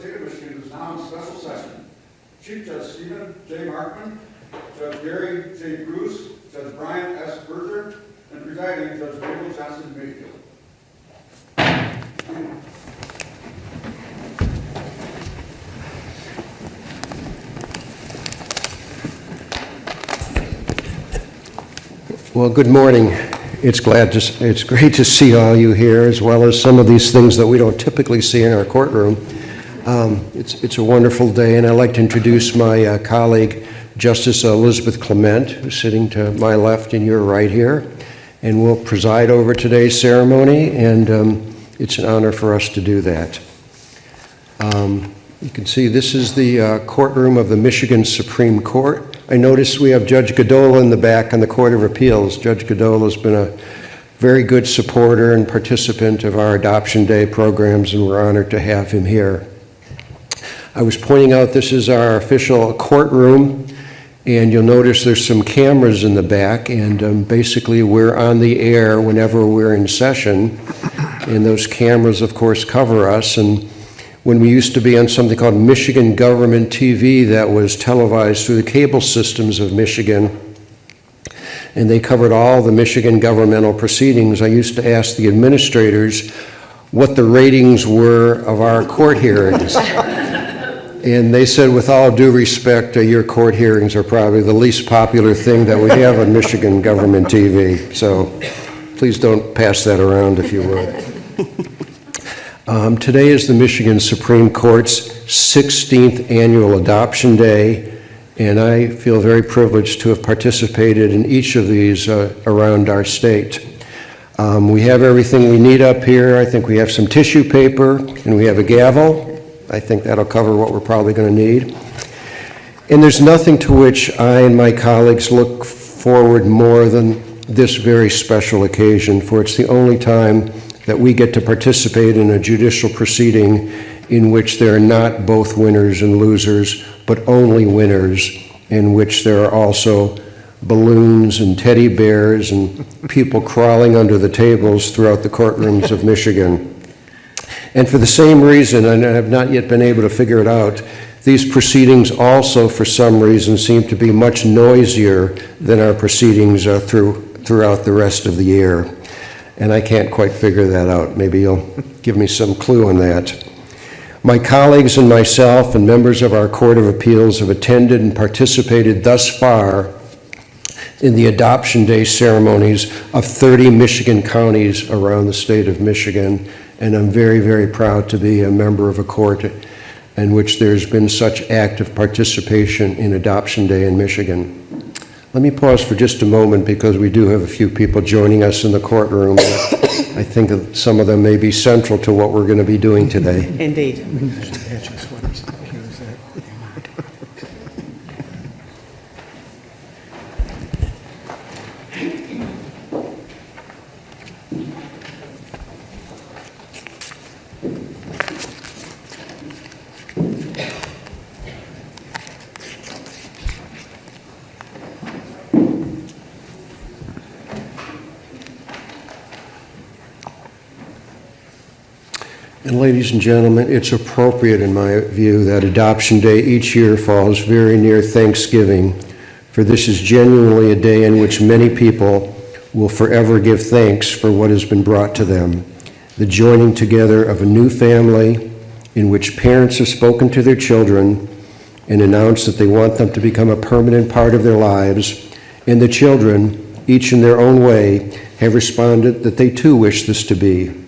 State of Michigan is now in special session. Chief Judge Stephen J. Markman, Judge Gary J. Bruce, Judge Brian S. Berger, and presiding Judge Michael Johnson Mayfield. Well, good morning. It's great to see all you here, as well as some of these things that we don't typically see in our courtroom. It's a wonderful day, and I'd like to introduce my colleague, Justice Elizabeth Clement, who's sitting to my left and your right here, and will preside over today's ceremony, and it's an honor for us to do that. You can see this is the courtroom of the Michigan Supreme Court. I notice we have Judge Godola in the back on the Court of Appeals. Judge Godola has been a very good supporter and participant of our Adoption Day programs, and we're honored to have him here. I was pointing out this is our official courtroom, and you'll notice there's some cameras in the back, and basically we're on the air whenever we're in session, and those cameras, of course, cover us. And when we used to be on something called Michigan Government TV that was televised through the cable systems of Michigan, and they covered all the Michigan governmental proceedings, I used to ask the administrators what the ratings were of our court hearings. And they said, with all due respect, your court hearings are probably the least popular thing that we have on Michigan Government TV. So please don't pass that around, if you would. Today is the Michigan Supreme Court's 16th annual Adoption Day, and I feel very privileged to have participated in each of these around our state. We have everything we need up here. I think we have some tissue paper, and we have a gavel. I think that'll cover what we're probably going to need. And there's nothing to which I and my colleagues look forward more than this very special occasion, for it's the only time that we get to participate in a judicial proceeding in which there are not both winners and losers, but only winners, in which there are also balloons and teddy bears and people crawling under the tables throughout the courtrooms of Michigan. And for the same reason, and I have not yet been able to figure it out, these proceedings also, for some reason, seem to be much noisier than our proceedings throughout the rest of the year. And I can't quite figure that out. Maybe you'll give me some clue on that. My colleagues and myself and members of our Court of Appeals have attended and participated thus far in the Adoption Day ceremonies of 30 Michigan counties around the state of Michigan, and I'm very, very proud to be a member of a court in which there's been such active participation in Adoption Day in Michigan. Let me pause for just a moment, because we do have a few people joining us in the courtroom. I think that some of them may be central to what we're going to be doing today. Indeed. And ladies and gentlemen, it's appropriate in my view that Adoption Day each year falls very near Thanksgiving, for this is genuinely a day in which many people will forever give thanks for what has been brought to them. The joining together of a new family in which parents have spoken to their children and announced that they want them to become a permanent part of their lives, and the children, each in their own way, have responded that they too wish this to be.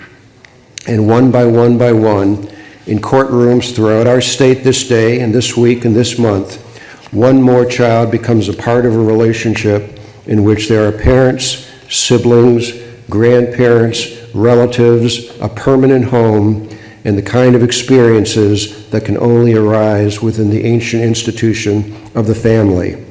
And one by one, in courtrooms throughout our state this day and this week and this month, one more child becomes a part of a relationship in which there are parents, siblings, grandparents, relatives, a permanent home, and the kind of experiences that can only arise within the ancient institution of the family.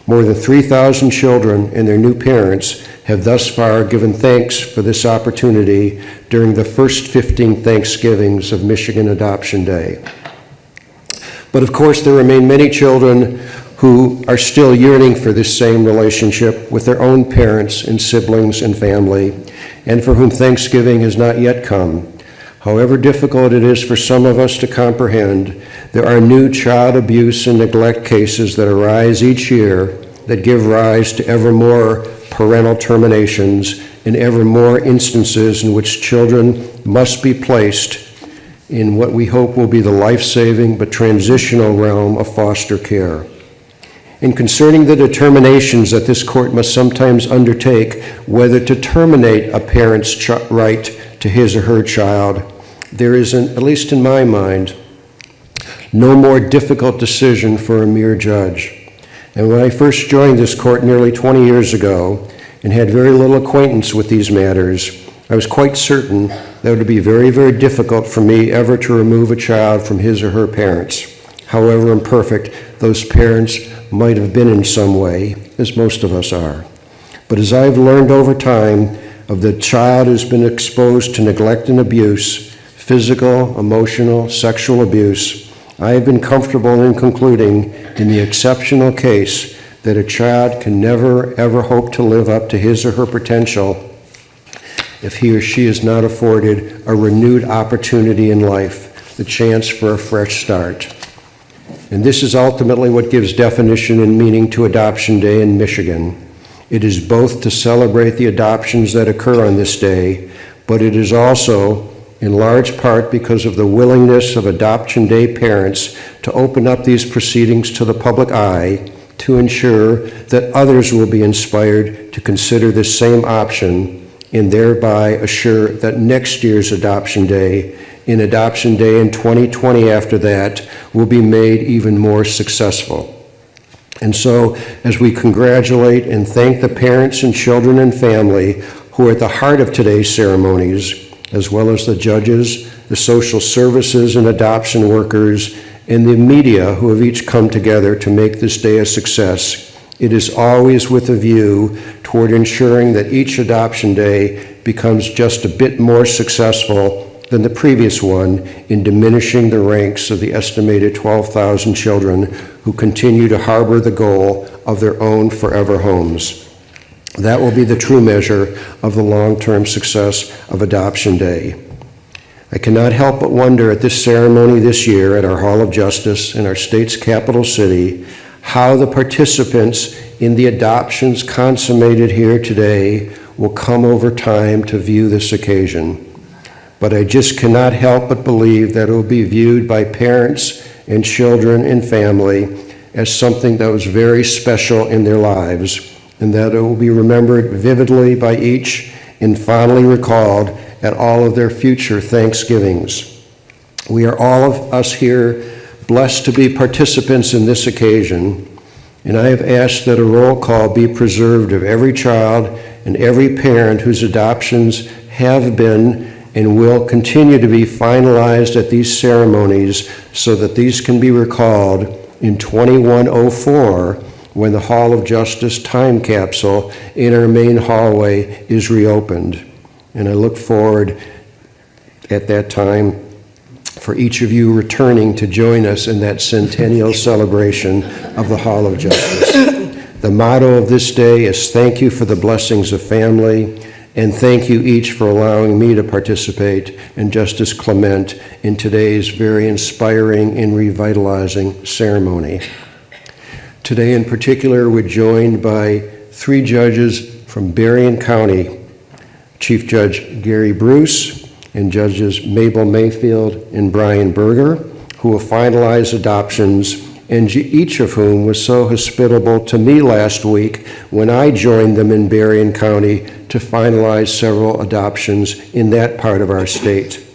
More than 3,000 children and their new parents have thus far given thanks for this opportunity during the first 15 Thanksgivings of Michigan Adoption Day. But of course, there remain many children who are still yearning for this same relationship with their own parents and siblings and family, and for whom Thanksgiving has not yet come. However difficult it is for some of us to comprehend, there are new child abuse and neglect cases that arise each year that give rise to ever more parental terminations and ever more instances in which children must be placed in what we hope will be the life-saving but transitional realm of foster care. And concerning the determinations that this court must sometimes undertake whether to terminate a parent's right to his or her child, there is, at least in my mind, no more difficult decision for a mere judge. And when I first joined this court nearly 20 years ago and had very little acquaintance with these matters, I was quite certain that it would be very, very difficult for me ever to remove a child from his or her parents, however imperfect those parents might have been in some way, as most of us are. But as I've learned over time of the child who's been exposed to neglect and abuse, physical, emotional, sexual abuse, I have been comfortable in concluding in the exceptional case that a child can never, ever hope to live up to his or her potential if he or she is not afforded a renewed opportunity in life, the chance for a fresh start. And this is ultimately what gives definition and meaning to Adoption Day in Michigan. It is both to celebrate the adoptions that occur on this day, but it is also, in large part, because of the willingness of Adoption Day parents to open up these proceedings to the public eye to ensure that others will be inspired to consider this same option and thereby assure that next year's Adoption Day, in Adoption Day in 2020 after that, will be made even more successful. And so, as we congratulate and thank the parents and children and family who are at the heart of today's ceremonies, as well as the judges, the social services and adoption workers, and the media who have each come together to make this day a success, it is always with a view toward ensuring that each Adoption Day becomes just a bit more successful than the previous one in diminishing the ranks of the estimated 12,000 children who continue to harbor the goal of their own forever homes. That will be the true measure of the long-term success of Adoption Day. I cannot help but wonder at this ceremony this year at our Hall of Justice in our state's capital city how the participants in the adoptions consummated here today will come over time to view this occasion. But I just cannot help but believe that it will be viewed by parents and children and family as something that was very special in their lives, and that it will be remembered vividly by each and fondly recalled at all of their future Thanksgivings. We are all of us here blessed to be participants in this occasion, and I have asked that a roll call be preserved of every child and every parent whose adoptions have been and will continue to be finalized at these ceremonies so that these can be recalled in 2104 when the Hall of Justice time capsule in our main hallway is reopened. And I look forward at that time for each of you returning to join us in that centennial celebration of the Hall of Justice. The motto of this day is thank you for the blessings of family, and thank you each for allowing me to participate in Justice Clement in today's very inspiring and revitalizing ceremony. Today in particular, we're joined by 3 judges from Berrien County, Chief Judge Gary Bruce and Judges Mabel Mayfield and Brian Berger, who will finalize adoptions, and each of whom was so hospitable to me last week when I joined them in Berrien County to finalize several adoptions in that part of our state.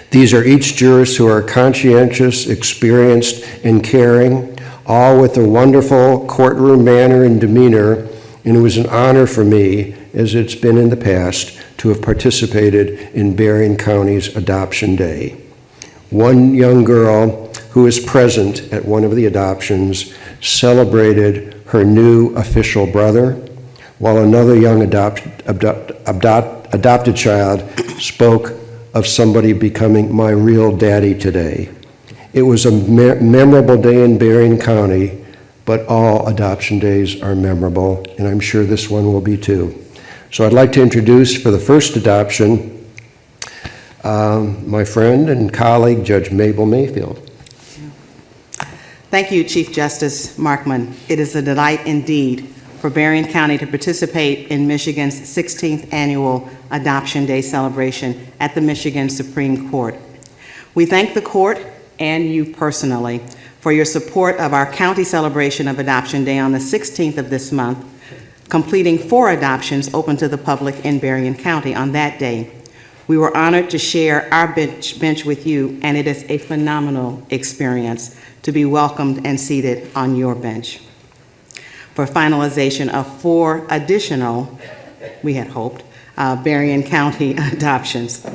These are each jurists who are conscientious, experienced, and caring, all with a wonderful courtroom manner and demeanor, and it was an honor for me, as it's been in the past, to have participated in Berrien County's Adoption Day. One young girl who is present at one of the adoptions celebrated her new official brother, while another young adopted child spoke of somebody becoming my real daddy today. It was a memorable day in Berrien County, but all adoption days are memorable, and I'm sure this one will be too. So I'd like to introduce for the first adoption my friend and colleague, Judge Mabel Mayfield. Thank you, Chief Justice Markman. It is a delight indeed for Berrien County to participate in Michigan's 16th annual Adoption Day celebration at the Michigan Supreme Court. We thank the court and you personally for your support of our county celebration of Adoption Day on the 16th of this month, completing 4 adoptions open to the public in Berrien County on that day. We were honored to share our bench with you, and it is a phenomenal experience to be welcomed and seated on your bench. For finalization of 4 additional, we had hoped, Berrien County adoptions.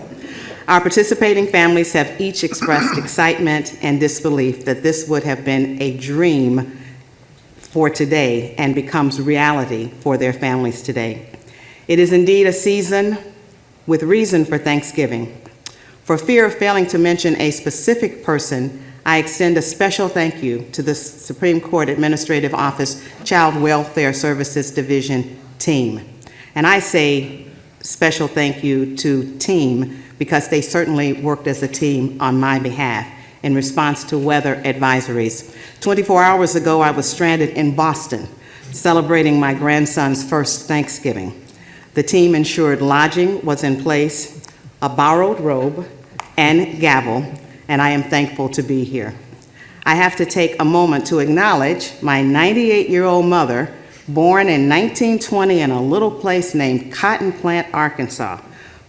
Our participating families have each expressed excitement and disbelief that this would have been a dream for today and becomes reality for their families today. It is indeed a season with reason for Thanksgiving. For fear of failing to mention a specific person, I extend a special thank you to the Supreme Court Administrative Office Child Welfare Services Division team. And I say special thank you to team because they certainly worked as a team on my behalf in response to weather advisories. 24 hours ago, I was stranded in Boston celebrating my grandson's first Thanksgiving. The team ensured lodging was in place, a borrowed robe, and gavel, and I am thankful to be here. I have to take a moment to acknowledge my 98-year-old mother, born in 1920 in a little place named Cotton Plant, Arkansas,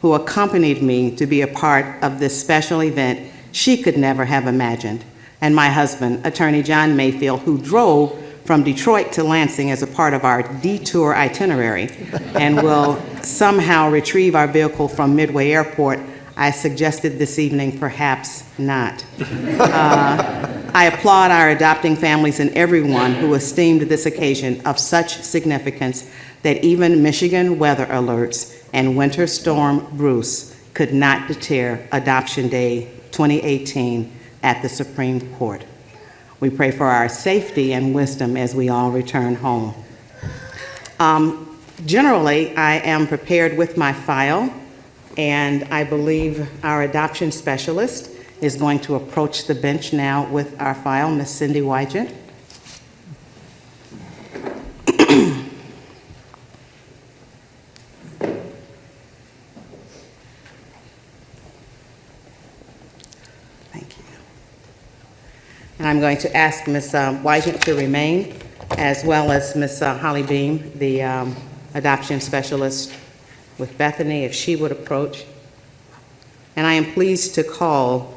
who accompanied me to be a part of this special event she could never have imagined, and my husband, Attorney John Mayfield, who drove from Detroit to Lansing as a part of our detour itinerary and will somehow retrieve our vehicle from Midway Airport. I suggested this evening, perhaps not. I applaud our adopting families and everyone who esteemed this occasion of such significance that even Michigan weather alerts and Winter Storm Bruce could not deter Adoption Day 2018 at the Supreme Court. We pray for our safety and wisdom as we all return home. Generally, I am prepared with my file, and I believe our adoption specialist is going to approach the bench now with our file, Ms. Cindy Wygant. Thank you. And I'm going to ask Ms. Wygant to remain, as well as Ms. Holly Beam, the adoption specialist with Bethany, if she would approach. And I am pleased to call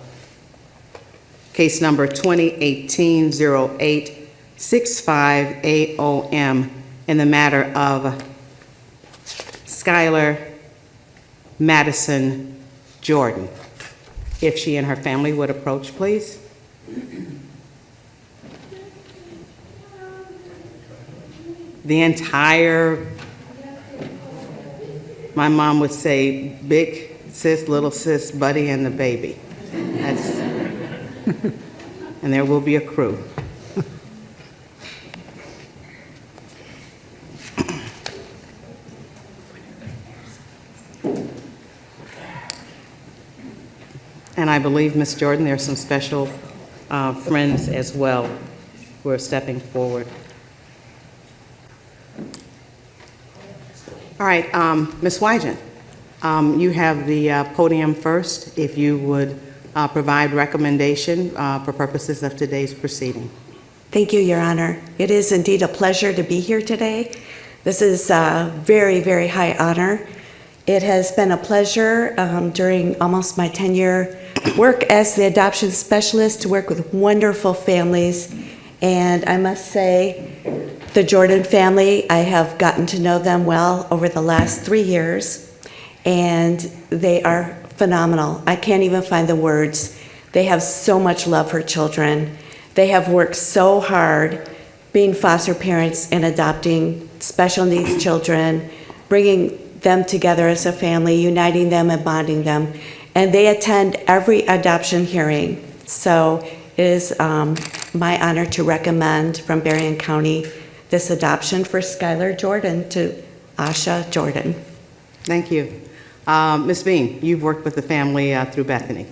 case number 2018-0865 AOM in the matter of Skylar Madison Jordan. If she and her family would approach, please. The entire, my mom would say, big sis, little sis, Buddy, and the baby. That's, and there will be a crew. And I believe, Ms. Jordan, there are some special friends as well who are stepping forward. All right, Ms. Wygant, you have the podium first. If you would provide recommendation for purposes of today's proceeding. Thank you, Your Honor. It is indeed a pleasure to be here today. This is a very, very high honor. It has been a pleasure during almost my 10-year work as the adoption specialist to work with wonderful families. And I must say, the Jordan family, I have gotten to know them well over the last 3 years, and they are phenomenal. I can't even find the words. They have so much love for children. They have worked so hard being foster parents and adopting special needs children, bringing them together as a family, uniting them and bonding them. And they attend every adoption hearing. So it is my honor to recommend from Berrien County this adoption for Skylar Jordan to Asha Jordan. Thank you. Ms. Beam, you've worked with the family through Bethany.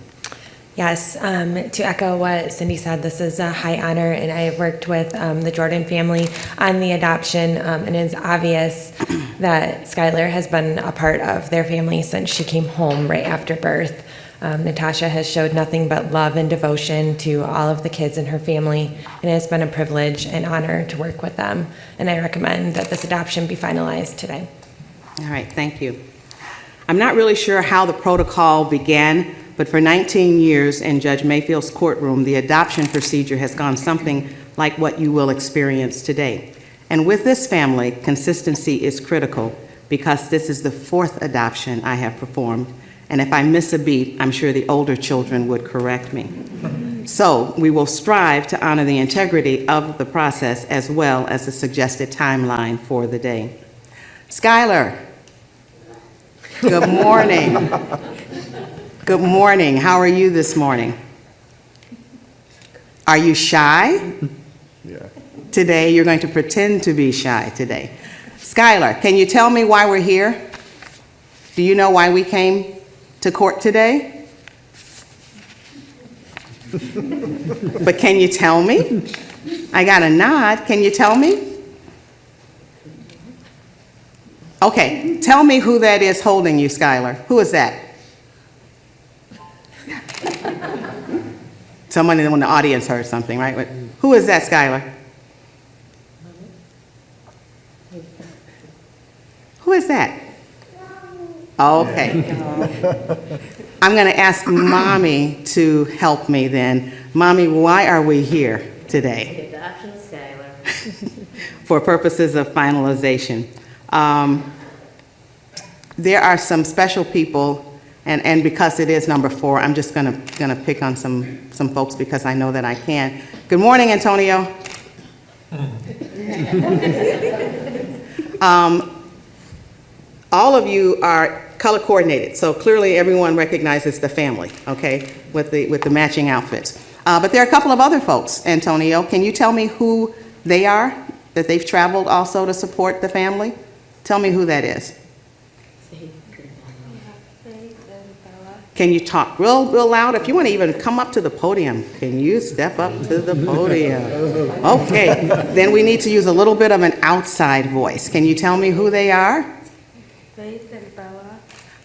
Yes, to echo what Cindy said, this is a high honor, and I have worked with the Jordan family on the adoption, and it's obvious that Skylar has been a part of their family since she came home right after birth. Natasha has showed nothing but love and devotion to all of the kids in her family, and it has been a privilege and honor to work with them, and I recommend that this adoption be finalized today. All right, thank you. I'm not really sure how the protocol began, but for 19 years in Judge Mayfield's courtroom, the adoption procedure has gone something like what you will experience today. And with this family, consistency is critical because this is the 4th adoption I have performed. And if I miss a beat, I'm sure the older children would correct me. So we will strive to honor the integrity of the process as well as the suggested timeline for the day. Skylar, good morning. Good morning. How are you this morning? Are you shy? Yeah. Today, you're going to pretend to be shy today. Skylar, can you tell me why we're here? Do you know why we came to court today? But can you tell me? I got a nod. Can you tell me? Okay, tell me who that is holding you, Skylar. Who is that? Someone in the audience heard something, right? But who is that, Skylar? Who is that? Okay. I'm going to ask Mommy to help me then. Mommy, why are we here today? The adoption of Skylar. For purposes of finalization. There are some special people, and because it is number 4, I'm just gonna pick on some folks because I know that I can. Good morning, Antonio. All of you are color coordinated, so clearly everyone recognizes the family, okay, with the matching outfits. But there are a couple of other folks, Antonio. Can you tell me who they are, that they've traveled also to support the family? Tell me who that is. Can you talk real loud? If you want to even come up to the podium, can you step up to the podium? Okay, then we need to use a little bit of an outside voice. Can you tell me who they are? Faith and Bella.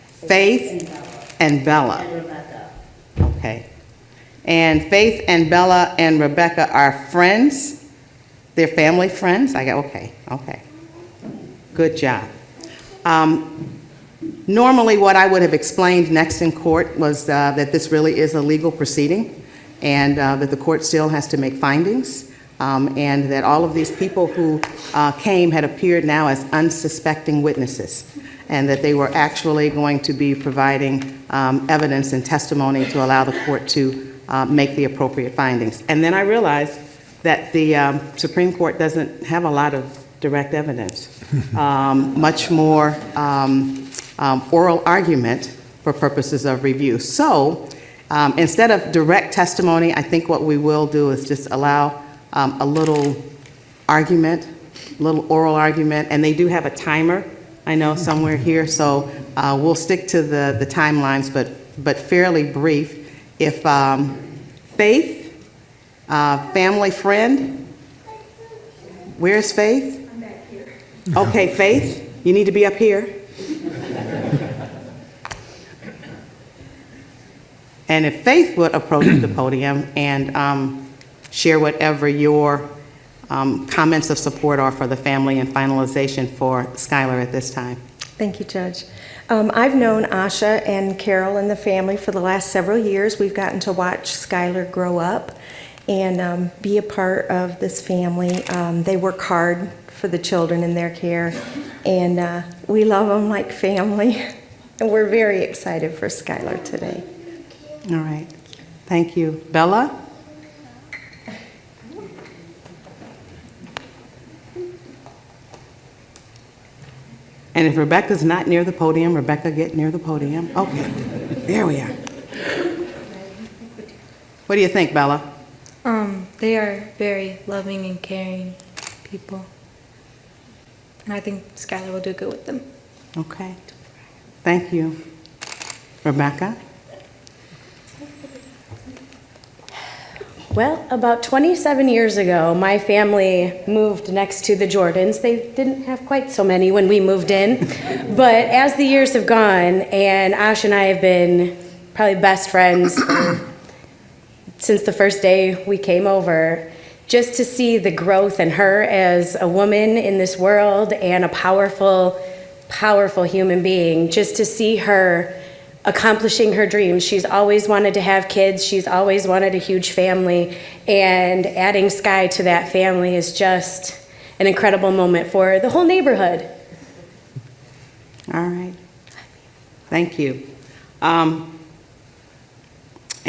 Faith and Bella. And Rebecca. Okay. And Faith and Bella and Rebecca are friends? They're family friends? Okay. Good job. Normally, what I would have explained next in court was that this really is a legal proceeding and that the court still has to make findings and that all of these people who came had appeared now as unsuspecting witnesses and that they were actually going to be providing evidence and testimony to allow the court to make the appropriate findings. And then I realized that the Supreme Court doesn't have a lot of direct evidence, much more oral argument for purposes of review. So instead of direct testimony, I think what we will do is just allow a little argument, a little oral argument, and they do have a timer, I know, somewhere here, so we'll stick to the timelines, but fairly brief. If Faith, family friend, where's Faith? I'm back here. Okay, Faith, you need to be up here. And if Faith would approach the podium and share whatever your comments of support are for the family and finalization for Skylar at this time. Thank you, Judge. I've known Asha and Carol and the family for the last several years. We've gotten to watch Skylar grow up and be a part of this family. They work hard for the children in their care, and we love them like family. And we're very excited for Skylar today. All right. Thank you. Bella? And if Rebecca's not near the podium, Rebecca, get near the podium. Okay, there we are. What do you think, Bella? They are very loving and caring people. And I think Skylar will do good with them. Okay. Thank you. Rebecca? Well, about 27 years ago, my family moved next to the Jordans. They didn't have quite so many when we moved in. But as the years have gone, and Ash and I have been probably best friends since the first day we came over, just to see the growth in her as a woman in this world and a powerful, powerful human being, just to see her accomplishing her dreams. She's always wanted to have kids. She's always wanted a huge family. And adding Sky to that family is just an incredible moment for the whole neighborhood. All right. Thank you. And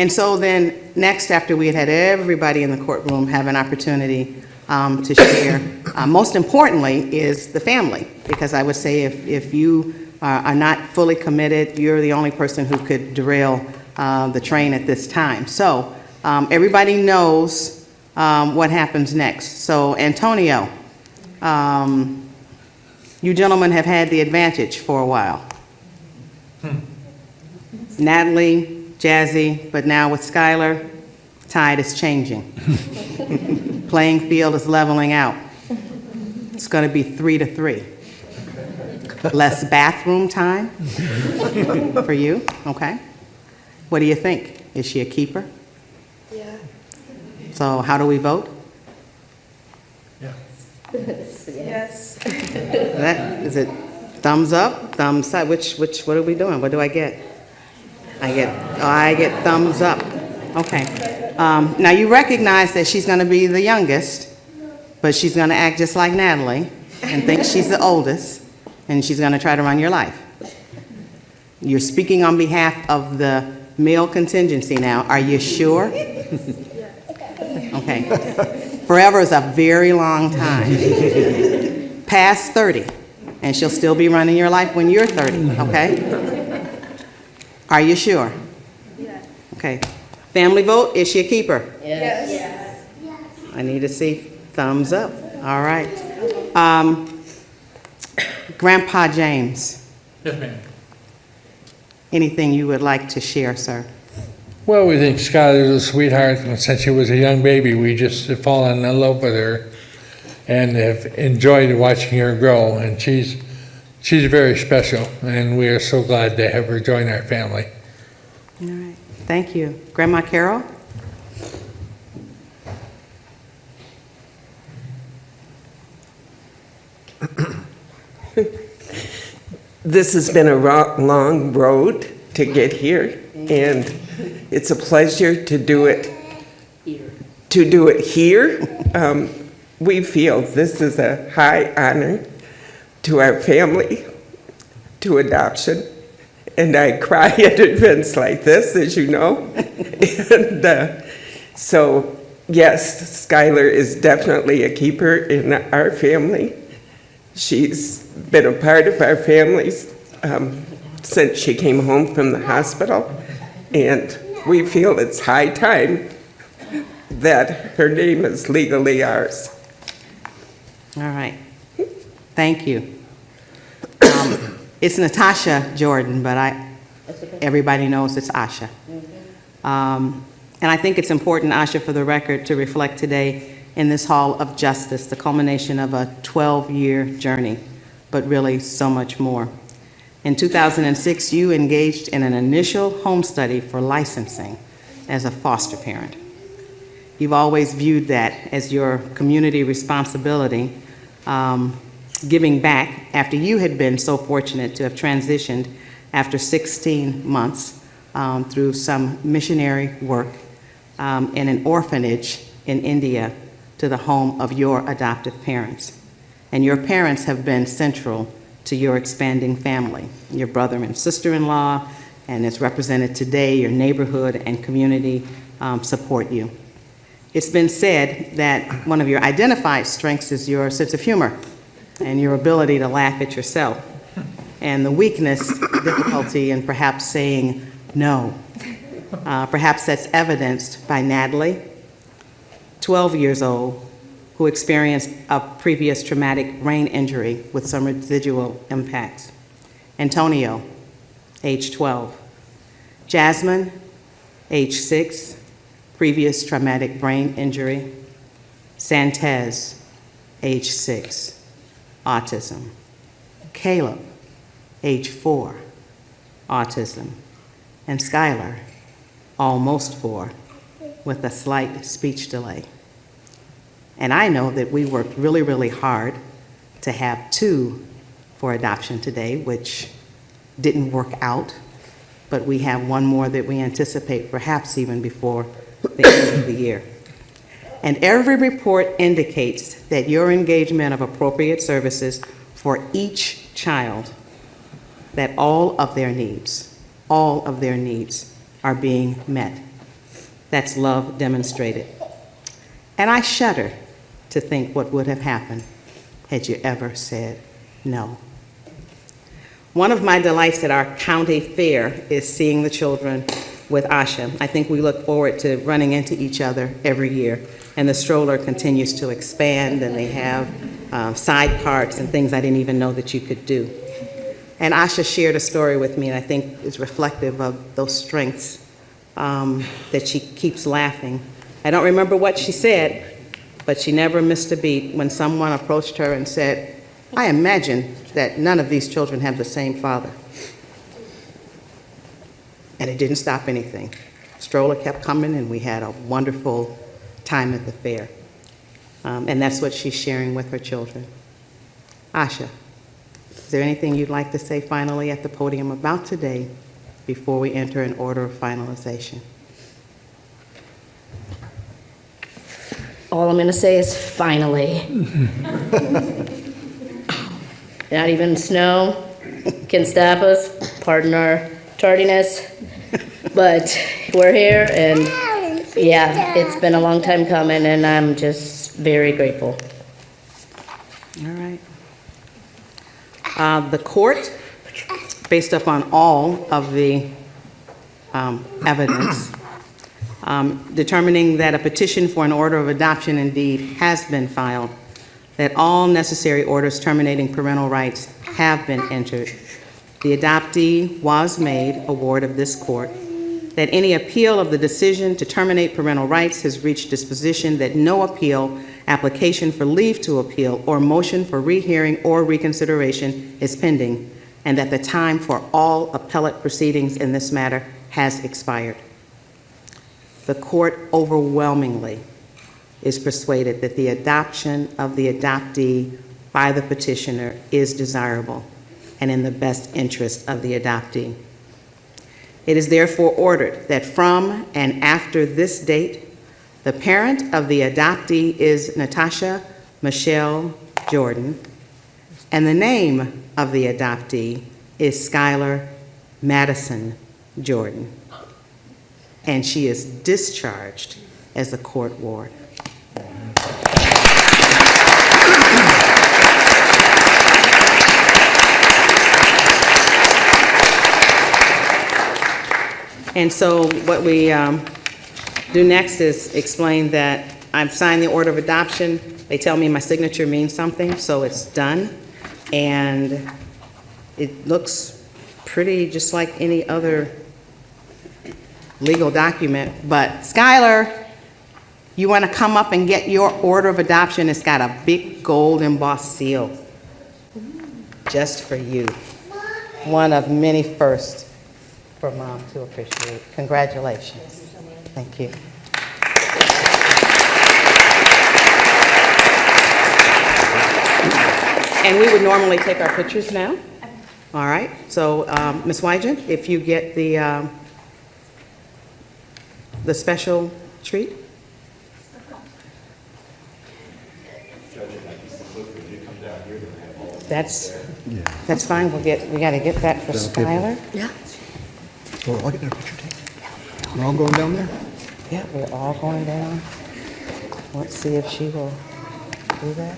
so then, next, after we had everybody in the courtroom have an opportunity to share, most importantly is the family, because I would say if you are not fully committed, you're the only person who could derail the train at this time. So everybody knows what happens next. So Antonio, you gentlemen have had the advantage for a while. Natalie, Jazzy, but now with Skylar, tide is changing. Playing field is leveling out. It's going to be 3-3. Less bathroom time for you, okay? What do you think? Is she a keeper? Yeah. So how do we vote? Yes. Is it thumbs up, thumbs side? What are we doing? What do I get? I get thumbs up. Okay. Now you recognize that she's going to be the youngest, but she's going to act just like Natalie and think she's the oldest, and she's going to try to run your life. You're speaking on behalf of the male contingency now. Are you sure? Okay. Forever is a very long time. Past 30, and she'll still be running your life when you're 30, okay? Are you sure? Yeah. Okay. Family vote, is she a keeper? Yes. I need to see thumbs up. All right. Grandpa James, Yes, ma'am. anything you would like to share, sir? Well, we think Skylar's a sweetheart, and since she was a young baby, we just have fallen in love with her and have enjoyed watching her grow, and she's very special, and we are so glad to have her join our family. All right. Thank you. Grandma Carol? This has been a long road to get here, and it's a pleasure to do it here. We feel this is a high honor to our family, to adoption, and I cry at events like this, as you know. And so, yes, Skylar is definitely a keeper in our family. She's been a part of our families since she came home from the hospital, and we feel it's high time that her name is legally ours. All right. Thank you. It's Natasha Jordan, but everybody knows it's Asha. And I think it's important, Asha, for the record, to reflect today in this Hall of Justice, the culmination of a 12-year journey, but really so much more. In 2006, you engaged in an initial home study for licensing as a foster parent. You've always viewed that as your community responsibility, giving back after you had been so fortunate to have transitioned after 16 months through some missionary work in an orphanage in India to the home of your adoptive parents. And your parents have been central to your expanding family. Your brother and sister-in-law, and as represented today, your neighborhood and community support you. It's been said that one of your identified strengths is your sense of humor and your ability to laugh at yourself, and the weakness, difficulty in perhaps saying no. Perhaps that's evidenced by Natalie, 12 years old, who experienced a previous traumatic brain injury with some residual impacts. Antonio, age 12, Jasmine, age 6, previous traumatic brain injury. Santez, age 6, autism. Caleb, age 4, autism. And Skylar, almost 4, with a slight speech delay. And I know that we worked really, really hard to have 2 for adoption today, which didn't work out, but we have 1 more that we anticipate perhaps even before the end of the year. And every report indicates that your engagement of appropriate services for each child, that all of their needs are being met. That's love demonstrated. And I shudder to think what would have happened had you ever said no. One of my delights at our county fair is seeing the children with Asha. I think we look forward to running into each other every year. And the stroller continues to expand, and they have side parts and things I didn't even know that you could do. And Asha shared a story with me, and I think is reflective of those strengths that she keeps laughing. I don't remember what she said, but she never missed a beat when someone approached her and said, "I imagine that none of these children have the same father." And it didn't stop anything. Stroller kept coming, and we had a wonderful time at the fair. And that's what she's sharing with her children. Asha, is there anything you'd like to say finally at the podium about today before we enter an order of finalization? All I'm going to say is finally. Not even snow can stop us, pardon our tardiness, but we're here, and yeah, it's been a long time coming, and I'm just very grateful. All right. The court, based upon all of the evidence, determining that a petition for an order of adoption indeed has been filed, that all necessary orders terminating parental rights have been entered, the adoptee was made a ward of this court, that any appeal of the decision to terminate parental rights has reached disposition, that no appeal, application for leave to appeal, or motion for rehearing or reconsideration is pending, and that the time for all appellate proceedings in this matter has expired. The court overwhelmingly is persuaded that the adoption of the adoptee by the petitioner is desirable and in the best interest of the adoptee. It is therefore ordered that from and after this date, the parent of the adoptee is Natasha Michelle Jordan, and the name of the adoptee is Skylar Madison Jordan, and she is discharged as a court ward. And so what we do next is explain that I've signed the order of adoption. They tell me my signature means something, so it's done. And it looks pretty just like any other legal document. But Skylar, you want to come up and get your order of adoption? It's got a big gold embossed seal just for you. One of many firsts for Mom to appreciate. Congratulations. Thank you. And we would normally take our pictures now. All right. So, Ms. Wygant, if you get the special treat. That's fine. We got to get that for Skylar. Yeah. Oh, I'll get a picture taken. We're all going down there? Yeah, we're all going down. Let's see if she will do that.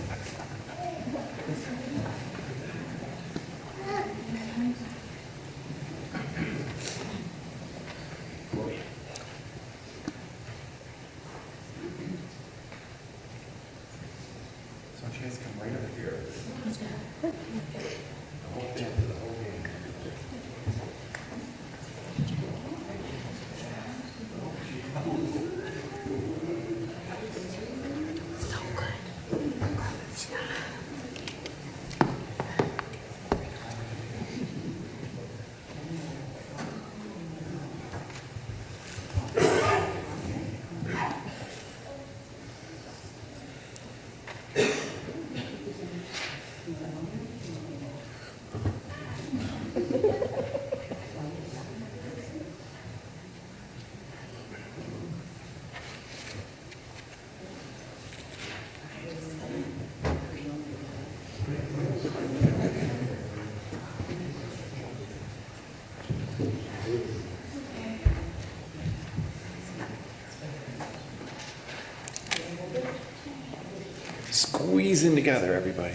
Squeezing together, everybody.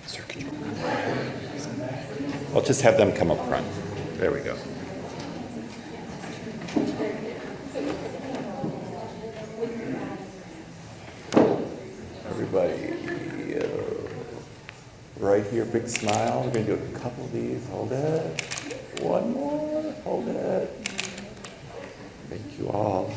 Sir, could you? I'll just have them come up front. There we go. Everybody, right here, big smile. We're going to do a couple of these. Hold it. One more. Hold it. Thank you all.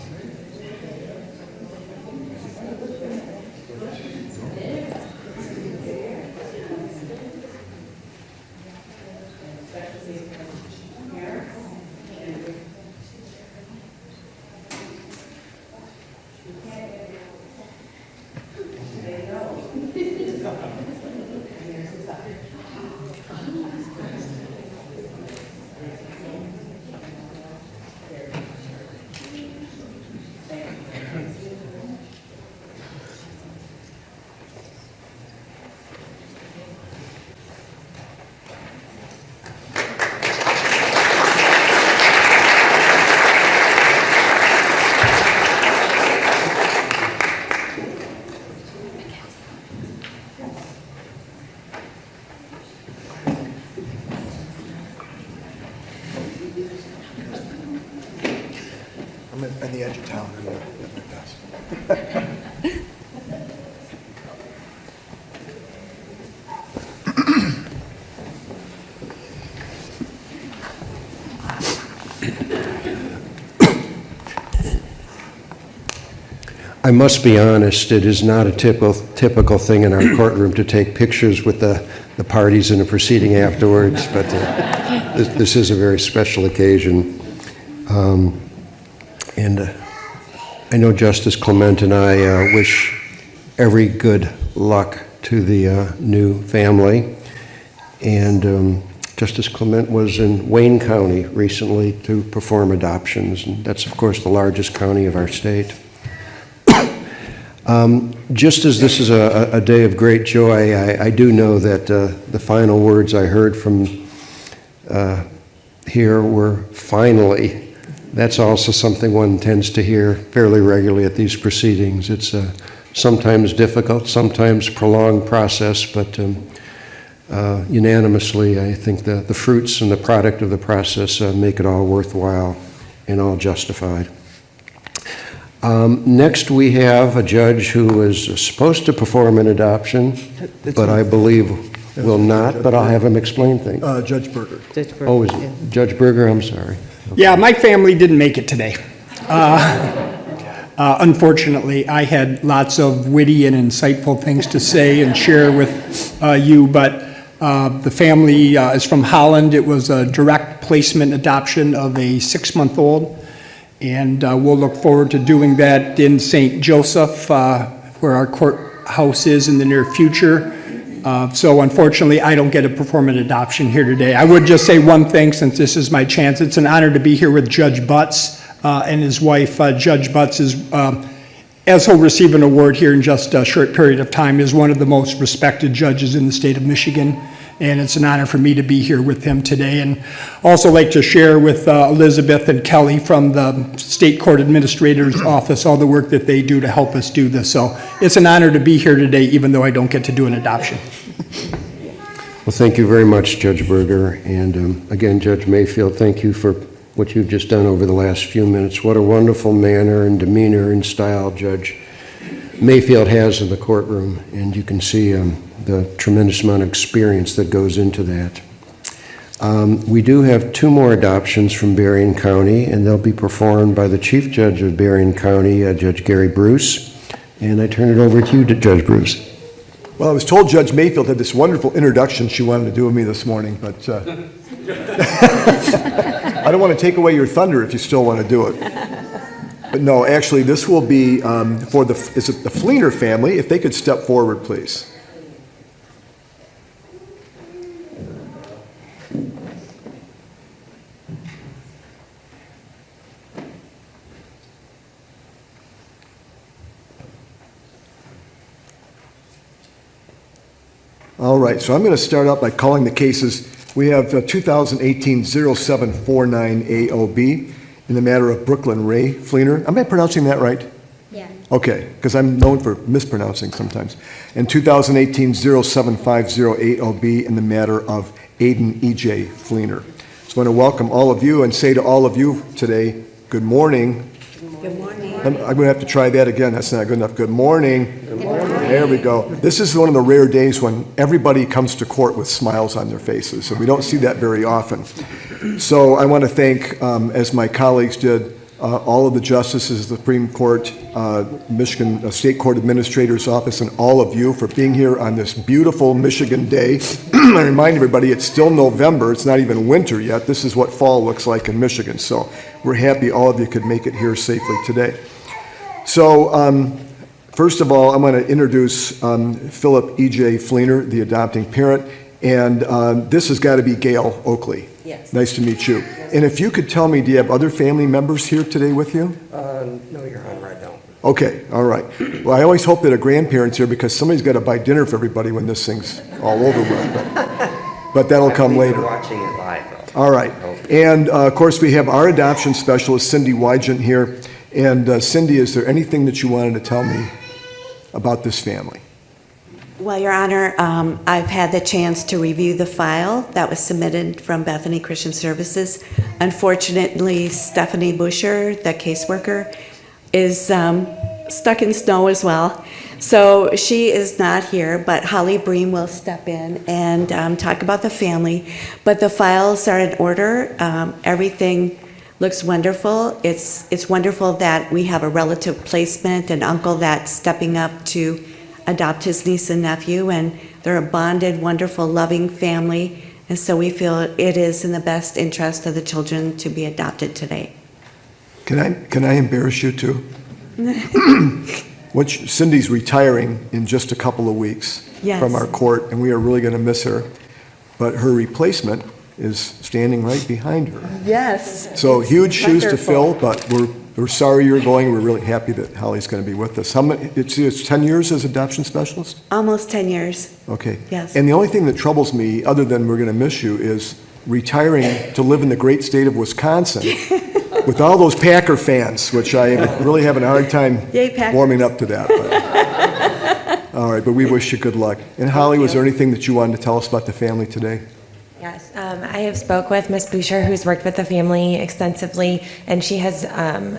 I'm at the edge of town. I must be honest, it is not a typical thing in our courtroom to take pictures with the parties in a proceeding afterwards, but this is a very special occasion. And I know Justice Clement and I wish every good luck to the new family. And Justice Clement was in Wayne County recently to perform adoptions, and that's, of course, the largest county of our state. Just as this is a day of great joy, I do know that the final words I heard from here were finally. That's also something one tends to hear fairly regularly at these proceedings. It's a sometimes difficult, sometimes prolonged process, but unanimously, I think the fruits and the product of the process make it all worthwhile and all justified. Next, we have a judge who is supposed to perform an adoption, but I believe will not, but I'll have him explain things. Judge Berger. Oh, is it Judge Berger? I'm sorry. Yeah, my family didn't make it today. Unfortunately, I had lots of witty and insightful things to say and share with you, but the family is from Holland. It was a direct placement adoption of a 6-month-old, and we'll look forward to doing that in St. Joseph, where our courthouse is in the near future. So unfortunately, I don't get to perform an adoption here today. I would just say one thing, since this is my chance. It's an honor to be here with Judge Butts and his wife. Judge Butts is, as he'll receive an award here in just a short period of time, is one of the most respected judges in the state of Michigan. And it's an honor for me to be here with him today. And also like to share with Elizabeth and Kelly from the State Court Administrator's Office all the work that they do to help us do this. So it's an honor to be here today, even though I don't get to do an adoption. Well, thank you very much, Judge Berger. And again, Judge Mayfield, thank you for what you've just done over the last few minutes. What a wonderful manner and demeanor and style Judge Mayfield has in the courtroom. And you can see the tremendous amount of experience that goes into that. We do have 2 more adoptions from Berrien County, and they'll be performed by the Chief Judge of Berrien County, Judge Gary Bruce. And I turn it over to you, Judge Bruce. Well, I was told Judge Mayfield had this wonderful introduction she wanted to do with me this morning, but I don't want to take away your thunder if you still want to do it. But no, actually, this will be for the Fleener family. If they could step forward, please. All right, so I'm going to start out by calling the cases. We have 2018-0749 AOB in the matter of Brooklyn Ray Fleener. Am I pronouncing that right? Yeah. Okay, because I'm known for mispronouncing sometimes. And 2018-0750 AOB in the matter of Aiden E.J. Fleener. So I want to welcome all of you and say to all of you today, good morning. Good morning. I'm going to have to try that again. That's not good enough. Good morning. Good morning. There we go. This is one of the rare days when everybody comes to court with smiles on their faces, and we don't see that very often. So I want to thank, as my colleagues did, all of the justices of the Supreme Court, Michigan State Court Administrator's Office, and all of you for being here on this beautiful Michigan day. I remind everybody it's still November. It's not even winter yet. This is what fall looks like in Michigan. So we're happy all of you could make it here safely today. So first of all, I'm going to introduce Philip E.J. Fleener, the adopting parent. And this has got to be Gail Oakley. Yes. Nice to meet you. And if you could tell me, do you have other family members here today with you? No, Your Honor, I don't. Okay, all right. Well, I always hope that a grandparent's here because somebody's got to buy dinner for everybody when this thing's all over with. But that'll come later. Watching it live, though. All right. And of course, we have our adoption specialist, Cindy Wygent, here. And Cindy, is there anything that you wanted to tell me about this family? Well, Your Honor, I've had the chance to review the file that was submitted from Bethany Christian Services. Unfortunately, Stephanie Busher, the caseworker, is stuck in snow as well. So she is not here, but Holly Bream will step in and talk about the family. But the files are in order. Everything looks wonderful. It's wonderful that we have a relative placement, an uncle that's stepping up to adopt his niece and nephew, and they're a bonded, wonderful, loving family, and so we feel it is in the best interest of the children to be adopted today. Can I embarrass you too? Cindy's retiring in just a couple of weeks Yes. from our court, and we are really going to miss her. But her replacement is standing right behind her. Yes. So it's huge shoes to fill, wonderful. but we're sorry you're going. We're really happy that Holly's going to be with us. How many? It's 10 years as adoption specialist? Almost 10 years. Okay. Yes. And the only thing that troubles me, other than we're going to miss you, is retiring to live in the great state of Wisconsin with all those Packer fans, which I am really having a hard time Yay, Packers. warming up to that. But. All right, but we wish you good luck. And Holly, was there anything that you wanted to tell us about the family today? Yes, I have spoke with Miss Boucher, who's worked with the family extensively, and she has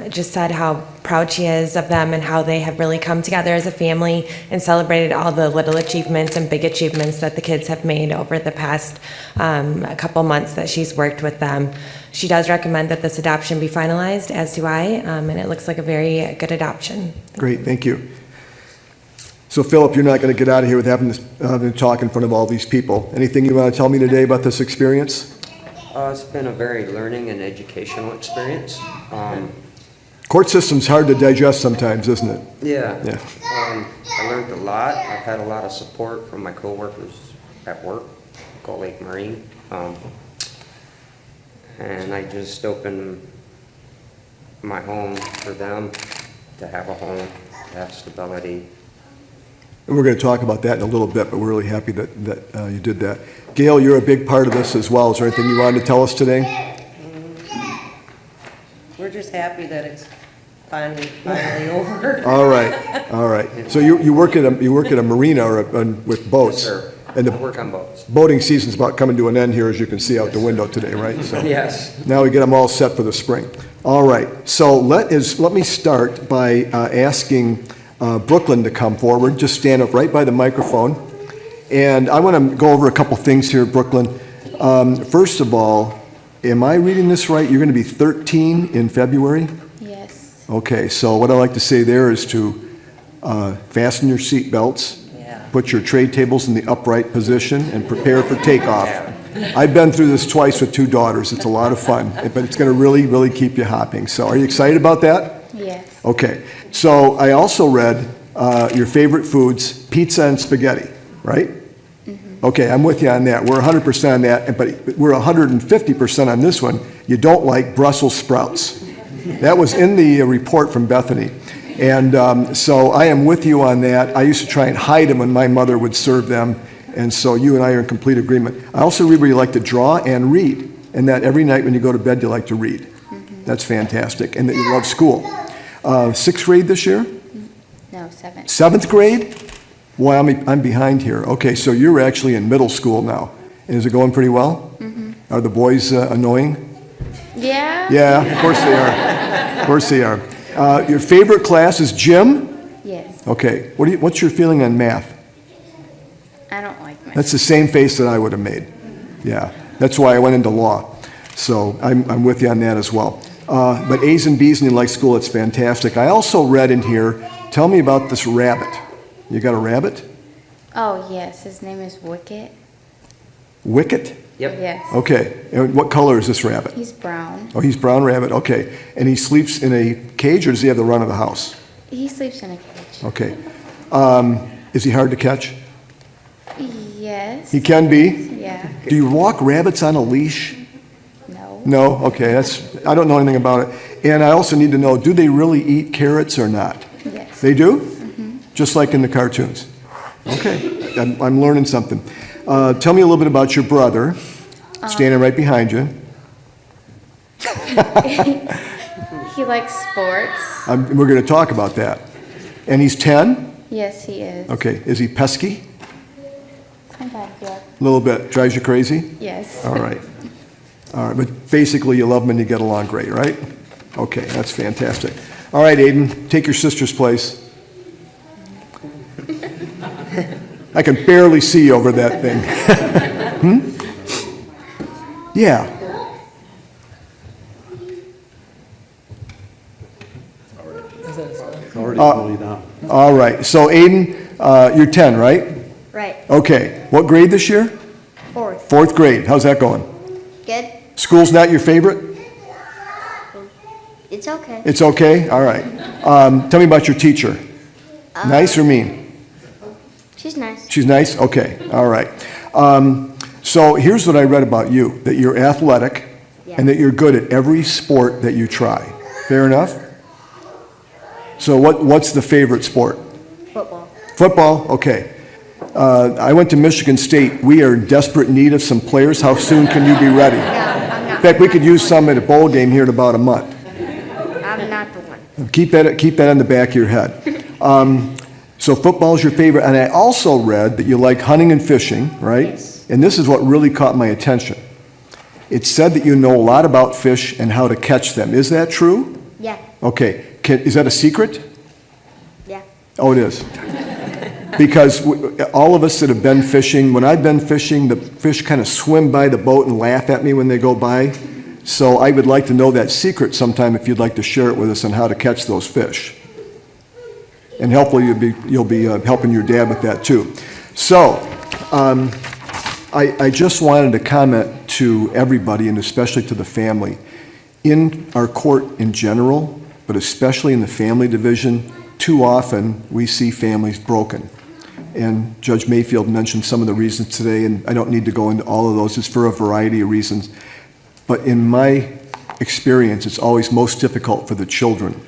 just said how proud she is of them and how they have really come together as a family and celebrated all the little achievements and big achievements that the kids have made over the past a couple months that she's worked with them. She does recommend that this adoption be finalized, as do I, and it looks like a very good adoption. Great, thank you. So Philip, you're not going to get out of here with having to talk in front of all these people. Anything you want to tell me today about this experience? It's been a very learning and educational experience. Court system's hard to digest sometimes, isn't it? Yeah. Yeah. I learned a lot. I've had a lot of support from my coworkers at work, Gull Lake Marine. And I just opened my home for them to have a home, to have stability. And we're going to talk about that in a little bit, but we're really happy that you did that. Gail, you're a big part of this as well. Is there anything you wanted to tell us today? We're just happy that it's finally over. All right, all right. So you work at a marina or with boats? Yes, sir. And I work on boats. Boating season's about coming to an end here, as you can see out the window today, right? So Yes. now we get them all set for the spring. All right. So let me start by asking Brooklyn to come forward. Just stand up right by the microphone. And I want to go over a couple things here, Brooklyn. First of all, am I reading this right? You're going to be 13 in February? Yes. Okay, so what I like to say there is to fasten your seat belts, put your tray tables in the upright position, and prepare for takeoff. I've been through this twice with 2 daughters. It's a lot of fun, but it's going to really, really keep you hopping. So are you excited about that? Yes. Okay, so I also read your favorite foods, pizza and spaghetti, right? Okay, I'm with you on that. We're 100% on that, but we're 150% on this one. You don't like Brussels sprouts. That was in the report from Bethany. And so I am with you on that. I used to try and hide them when my mother would serve them, And so you and I are in complete agreement. I also read where you like to draw and read, and that every night when you go to bed, you like to read. That's fantastic, and that you love school. 6th grade this year? No, 7. 7th grade? Boy, I'm behind here. Okay, so you're actually in middle school now. And is it going pretty well? Are the boys annoying? Yeah? Yeah, of course they are. Of course they are. Your favorite class is gym? Yes. Okay. What's your feeling on math? I don't like math. That's the same face that I would have made. Yeah, that's why I went into law. So I'm with you on that as well. But A's and B's and you like school, it's fantastic. I also read in here, tell me about this rabbit. You got a rabbit? Oh, yes. His name is Wicket. Wicket? Yep. Yes. Okay. And what color is this rabbit? He's brown. Oh, he's brown rabbit. Okay. And he sleeps in a cage or does he have the run of the house? He sleeps in a cage. Okay. Is he hard to catch? Yes. He can be? Yeah. Do you walk rabbits on a leash? No. No? Okay. I don't know anything about it. And I also need to know, do they really eat carrots or not? Yes. They do? Just like in the cartoons? Okay. I'm learning something. Tell me a little bit about your brother, standing right behind you. He likes sports. We're going to talk about that. And he's 10? Yes, he is. Okay. Is he pesky? Sometimes, yeah. A little bit. Drives you crazy? Yes. All right. All right. But basically, you love him and you get along great, right? Okay. That's fantastic. All right, Aiden, take your sister's place. I can barely see over that thing. Yeah. All right. So, Aiden, you're 10, right? Right. Okay. What grade this year? 4th. 4th grade. How's that going? Good. School's not your favorite? It's okay. It's okay? All right. Tell me about your teacher. Nice or mean? She's nice. She's nice? Okay. All right. So here's what I read about you, that you're athletic and that you're good at every sport that you try. Fair enough? So what's the favorite sport? Football. Football? Okay. I went to Michigan State. We are in desperate need of some players. How soon can you be ready? In fact, we could use some at a bowl game here in about a month. I'm not the one. Keep that in the back of your head. So football is your favorite, and I also read that you like hunting and fishing, right? Yes. And this is what really caught my attention. It said that you know a lot about fish and how to catch them. Is that true? Yeah. Okay. Is that a secret? Yeah. Oh, it is. Because all of us that have been fishing, when I've been fishing, the fish kind of swim by the boat and laugh at me when they go by. So I would like to know that secret sometime if you'd like to share it with us on how to catch those fish. And hopefully you'll be helping your dad with that too. So I just wanted to comment to everybody and especially to the family. In our court in general, but especially in the family division, too often we see families broken. And Judge Mayfield mentioned some of the reasons today, and I don't need to go into all of those. It's for a variety of reasons. But in my experience, it's always most difficult for the children.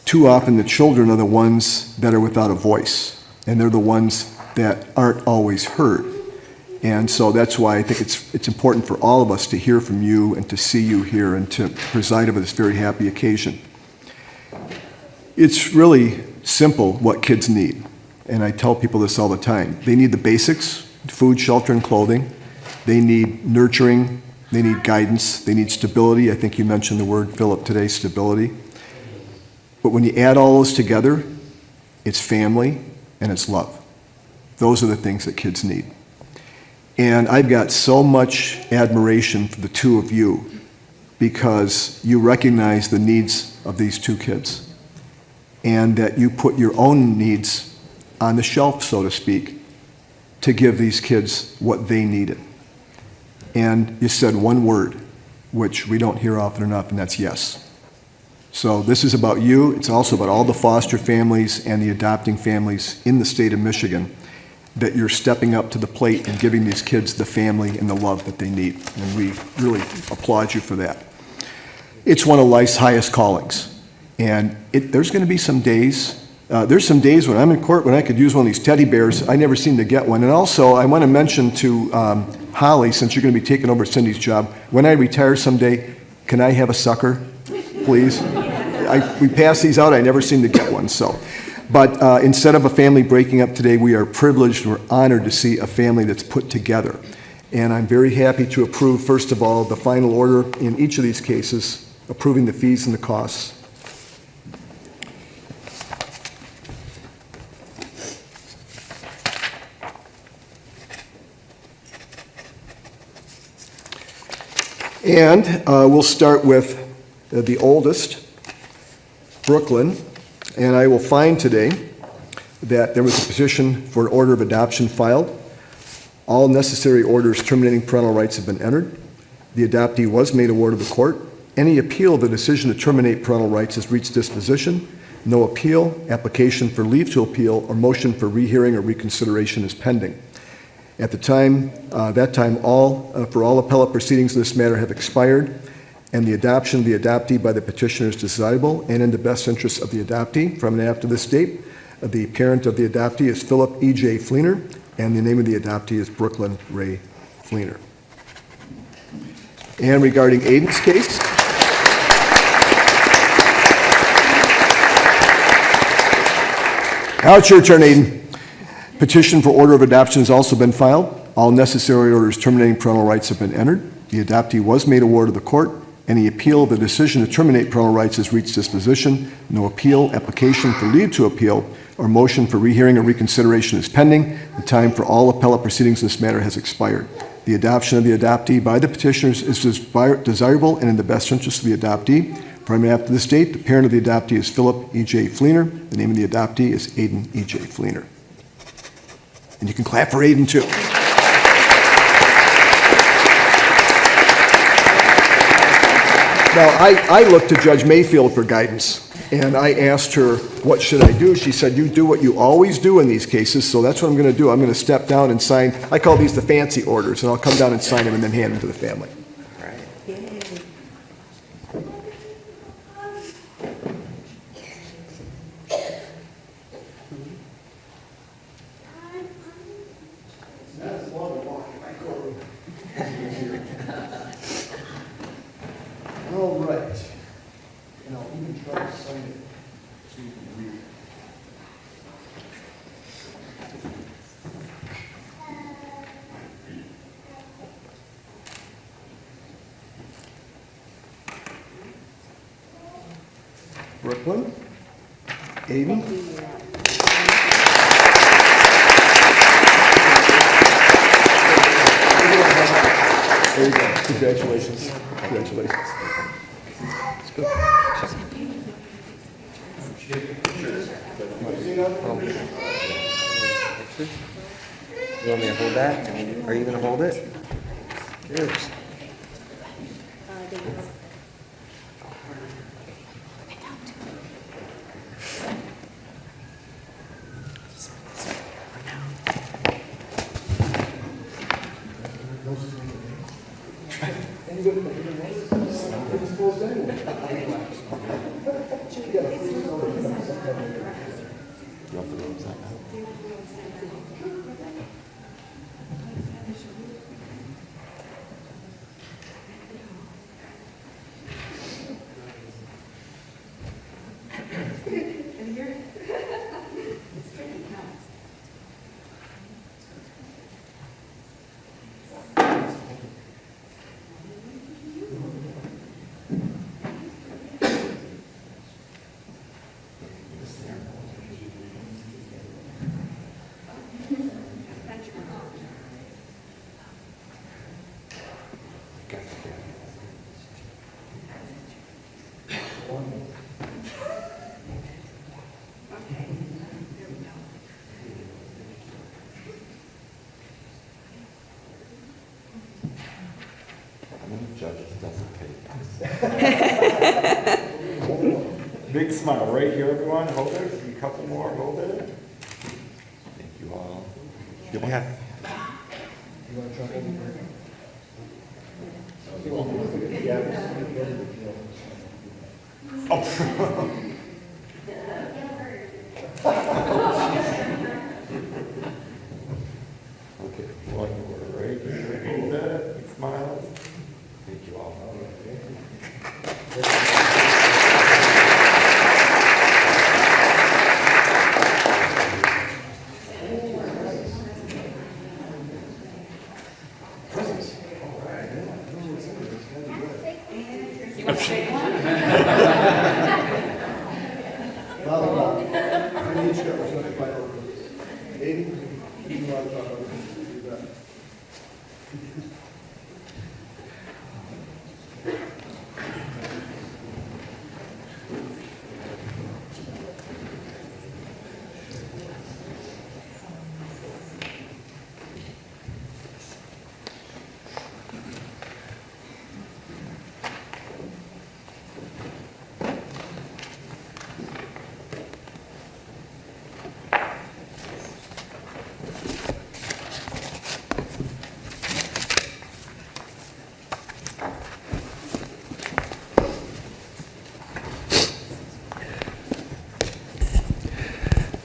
Too often the children are the ones that are without a voice, and they're the ones that aren't always heard. And so that's why I think it's important for all of us to hear from you and to see you here and to preside over this very happy occasion. It's really simple what kids need, and I tell people this all the time. They need the basics, food, shelter, and clothing. They need nurturing. They need guidance. They need stability. I think you mentioned the word, Philip, today, stability. But when you add all those together, it's family and it's love. Those are the things that kids need. And I've got so much admiration for the two of you because you recognize the needs of these two kids and that you put your own needs on the shelf, so to speak, to give these kids what they needed. And you said one word, which we don't hear often enough, and that's yes. So this is about you. It's also about all the foster families and the adopting families in the state of Michigan that you're stepping up to the plate and giving these kids the family and the love that they need. And we really applaud you for that. It's one of life's highest callings. And there's going to be some days There's some days when I'm in court when I could use one of these teddy bears. I never seem to get one. And also, I want to mention to Holly, since you're going to be taking over Cindy's job, when I retire someday, can I have a sucker, please? We pass these out. I never seem to get one. So, but instead of a family breaking up today, we are privileged and we're honored to see a family that's put together. And I'm very happy to approve, first of all, the final order in each of these cases, approving the fees and the costs. And we'll start with the oldest, Brooklyn. And I will find today that there was a petition for an order of adoption filed. All necessary orders terminating parental rights have been entered. The adoptee was made a ward of the court. Any appeal of the decision to terminate parental rights has reached disposition. No appeal, application for leave to appeal, or motion for rehearing or reconsideration is pending. At the time, for all appellate proceedings in this matter have expired, and the adoption of the adoptee by the petitioner is desirable and in the best interest of the adoptee. From and after this date, the parent of the adoptee is Philip E.J. Fleener, and the name of the adoptee is Brooklyn Ray Fleener. And regarding Aiden's case, now it's your turn, Aiden. Petition for order of adoption has also been filed. All necessary orders terminating parental rights have been entered. The adoptee was made a ward of the court. Any appeal of the decision to terminate parental rights has reached disposition. No appeal, application for leave to appeal, or motion for rehearing or reconsideration is pending. The time for all appellate proceedings in this matter has expired. The adoption of the adoptee by the petitioners is desirable and in the best interest of the adoptee. From and after this date, the parent of the adoptee is Philip E.J. Fleener. The name of the adoptee is Aiden E.J. Fleener. And you can clap for Aiden, too. Now, I looked to Judge Mayfield for guidance, and I asked her, what should I do? She said, you do what you always do in these cases, so that's what I'm going to do. I'm going to step down and sign, I call these the fancy orders, and I'll come down and sign them and then hand them to the family. All right. And I'll even try to sign it so you can read it. Brooklyn, Aiden. There you go. Congratulations. Congratulations. Let's go. You want me to hold that? Are you going to hold it? Cheers. Big smile right here, everyone. Hold it. A couple more. Hold it. Thank you all. Give me a hand. You want to try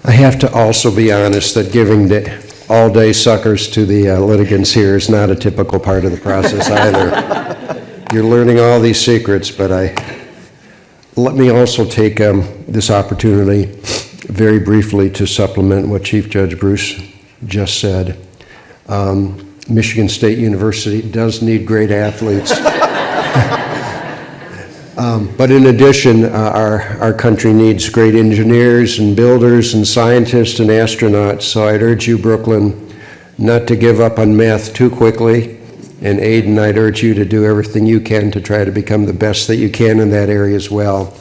I have to also be honest that giving the all-day suckers to the litigants here is not a typical part of the process either. You're learning all these secrets, but let me also take this opportunity very briefly to supplement what Chief Judge Bruce just said. Michigan State University does need great athletes. But in addition, our country needs great engineers and builders and scientists and astronauts. So I'd urge you, Brooklyn, not to give up on math too quickly. And Aiden, I'd urge you to do everything you can to try to become the best that you can in that area as well.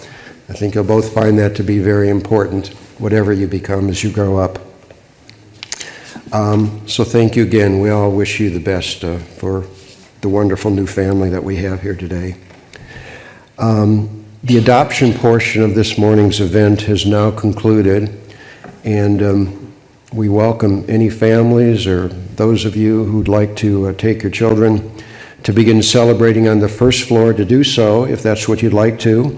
I think you'll both find that to be very important, whatever you become as you grow up. So thank you again. We all wish you the best for the wonderful new family that we have here today. The adoption portion of this morning's event has now concluded, and we welcome any families or those of you who'd like to take your children to begin celebrating on the first floor to do so, if that's what you'd like to.